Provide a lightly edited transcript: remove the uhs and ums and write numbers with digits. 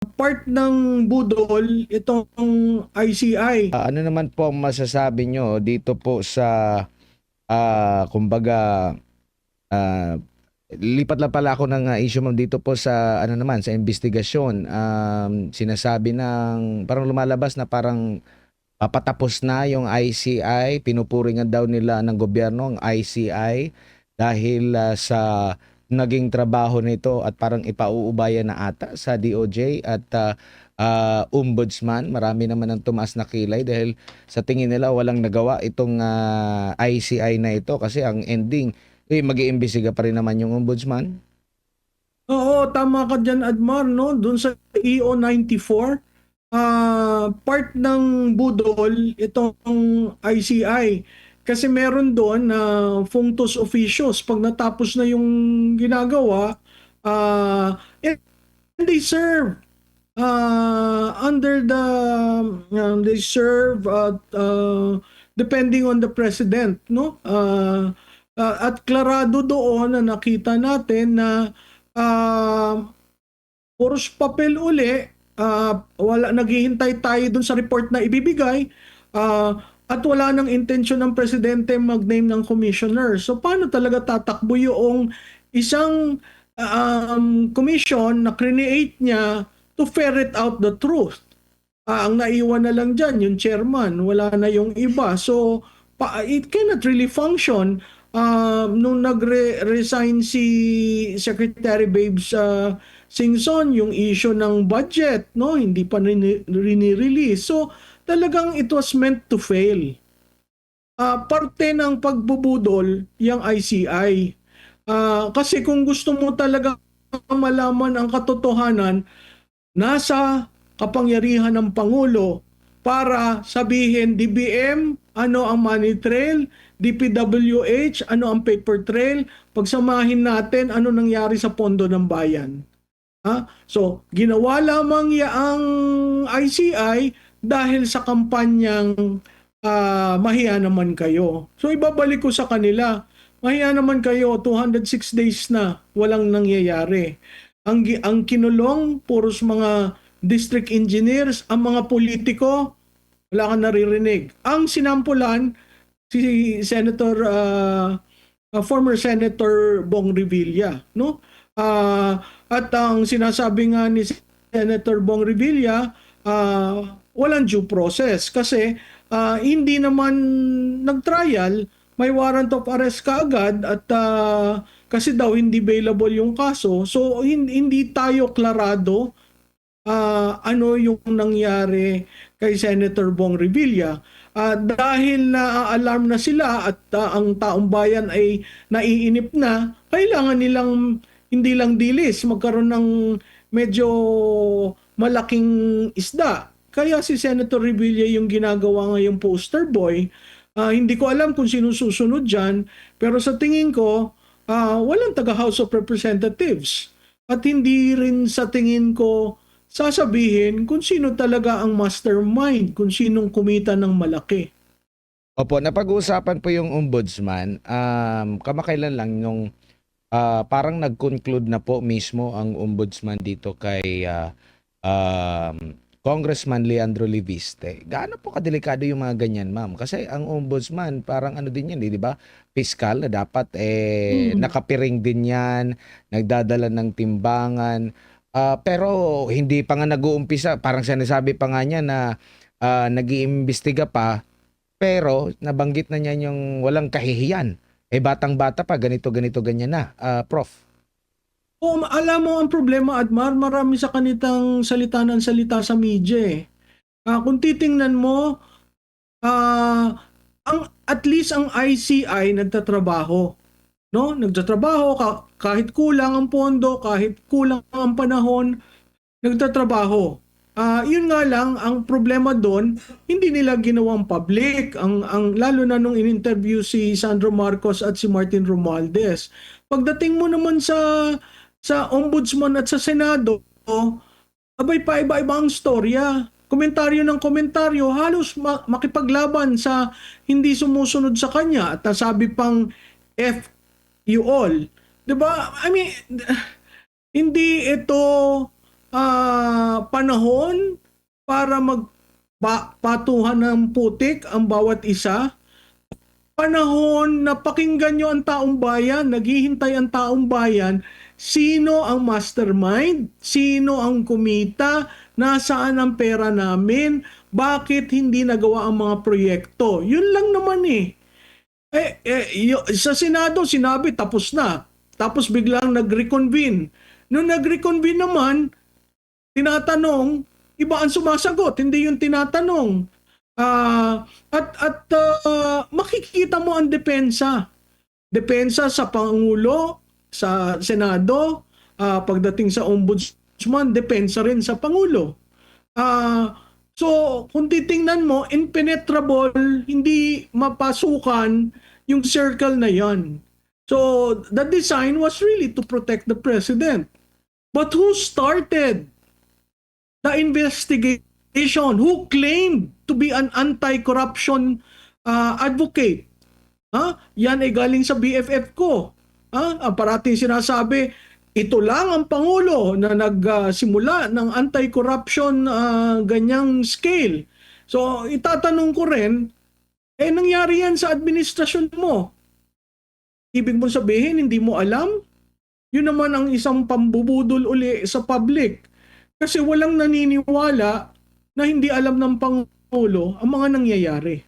Part ng budol itong ICI. Ano naman po ang masasabi nyo dito po sa kumbaga ah, lipat lang pala ako ng issue ma'am dito po sa ano naman sa investigasyon. Sinasabi ng parang lumalabas na parang papatapos na yung ICI, pinupuringan daw nila ng gobyerno ang ICI dahil sa naging trabaho nito at parang ipauubayan na ata sa DOJ at ombudsman. Marami naman ang tumaas na kilay dahil sa tingin nila walang nagawa itong ICI na ito kasi ang ending, mag-iimbestiga pa rin naman yung ombudsman. Oo, tama ka dyan, Admar, no? Doon sa EO 94, part ng budol itong ICI. Kasi meron doon na functus officios. Pag natapos na yung ginagawa, and they serve under the they serve depending on the president, no? At klarado doon na nakita natin na uh, puros papel uli, wala, naghihintay tayo dun sa report na ibibigay, at wala nang intensyon ng presidente mag-name ng commissioner. So paano talaga tatakbo yung isang commission na create niya to ferret out the truth? Ang naiwan na lang dyan, yung chairman, wala na yung iba. So, it cannot really function. Nung nagre-resign si Secretary Babes Singson, yung issue ng budget, no, hindi pa rini-release. So, talagang it was meant to fail. Parte ng pagbubudol yung ICI. Kasi kung gusto mo talaga malaman ang katotohanan, nasa kapangyarihan ng Pangulo para sabihin DBM, ano ang money trail, DPWH, ano ang paper trail, pagsamahin natin ano nangyari sa pondo ng bayan. So, ginawa lamang yaang ICI dahil sa kampanyang mahiya naman kayo. So, ibabalik ko sa kanila, mahiya naman kayo, 206 days na walang nangyayari. Ang kinulong, puros mga district engineers, ang mga politiko, wala kang naririnig. Ang sinampulan, si Senator, former Senator Bong Revilla, no? At ang sinasabi nga ni Senator Bong Revilla, walang due process kasi hindi naman nag-trial, may warrant of arrest kaagad at kasi daw hindi bailable yung kaso. So hindi tayo klarado ano yung nangyari kay Senator Bong Revilla. Dahil na-alarm na sila at ang taong bayan ay naiinip na, kailangan nilang hindi lang dilis, magkaroon ng medyo malaking isda. Kaya si Senator Revilla yung ginagawa ngayong poster boy. Hindi ko alam kung sino susunod dyan, pero sa tingin ko, walang taga House of Representatives. At hindi rin sa tingin ko sasabihin kung sino talaga ang mastermind, kung sinong kumita ng malaki. Opo, napag-uusapan po yung ombudsman. Kamakailan lang yung parang nag-conclude na po mismo ang ombudsman dito kay Congressman Leandro Liviste. Gaano po kadelikado yung mga ganyan, ma'am? Kasi ang ombudsman, parang ano din yan, di ba? Piskal na dapat nakapiring din yan, nagdadala ng timbangan. Pero hindi pa nga nag-uumpisa, parang sinasabi pa nga niya na nag-iimbestiga pa, pero nabanggit na niya yung walang kahihiyan. Batang-bata pa, ganito, ganito, ganyan na. Prof. Alam mo ang problema, Admar, marami sa kanitang salita ng salita sa media eh. Kung titingnan mo, at least ang ICI nagtatrabaho. No? Nagtatrabaho kahit kulang ang pondo, kahit kulang ang panahon, nagtatrabaho. Yun nga lang, ang problema doon, hindi nila ginawang public. Lalo na nung in-interview si Sandro Marcos at si Martin Romualdez. Pagdating mo naman sa Ombudsman at sa Senado, abay pa iba-iba ang storya. Komentaryo ng komentaryo, halos makipaglaban sa hindi sumusunod sa kanya. At nasabi pang F you all. 'Di ba? I mean, hindi ito panahon para magpatuhan ng putik ang bawat isa. Panahon na pakinggan nyo ang taong bayan, naghihintay ang taong bayan, sino ang mastermind, sino ang kumita, nasaan ang pera namin, bakit hindi nagawa ang mga proyekto. Yun lang naman eh. Sa Senado, sinabi tapos na. Tapos biglang nag-reconvene. Nung nag-reconvene naman, tinatanong, iba ang sumasagot, hindi yung tinatanong. Makikita mo ang depensa. Depensa sa Pangulo, sa Senado, pagdating sa Ombudsman, depensa rin sa Pangulo. So, kung titingnan mo, impenetrable, hindi mapasukan yung circle na yan. So, the design was really to protect the president. But who started the investigation? Who claimed to be an anti-corruption advocate? Yan ay galing sa BFF ko. Parating sinasabi, ito lang ang Pangulo na nagsimula ng anti-corruption ganyang scale. So, itatanong ko rin, nangyari yan sa administrasyon mo. Ibig mo sabihin, hindi mo alam? Yun naman ang isang pambubudol uli sa public. Kasi walang naniniwala na hindi alam ng Pangulo ang mga nangyayari.